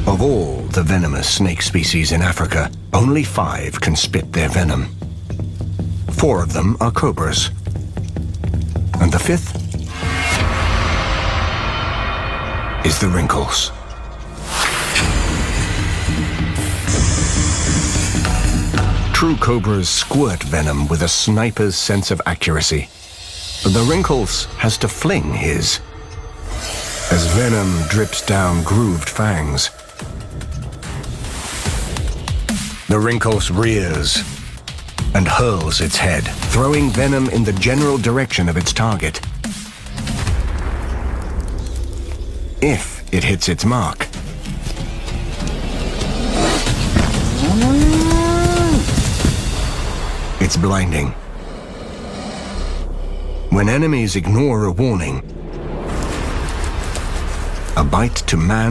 Of all the venomous snake species in Africa, only 5 can spit their venom. 4 of them are cobras. And the 5th is the wrinkles. True cobras squirt venom with a sniper's sense of accuracy. The wrinkles has to fling his, as venom drips down grooved fangs. The wrinkles rears and hurls its head, throwing venom in the general direction of its target. If it hits its mark, it's blinding. When enemies ignore a warning, a bite to man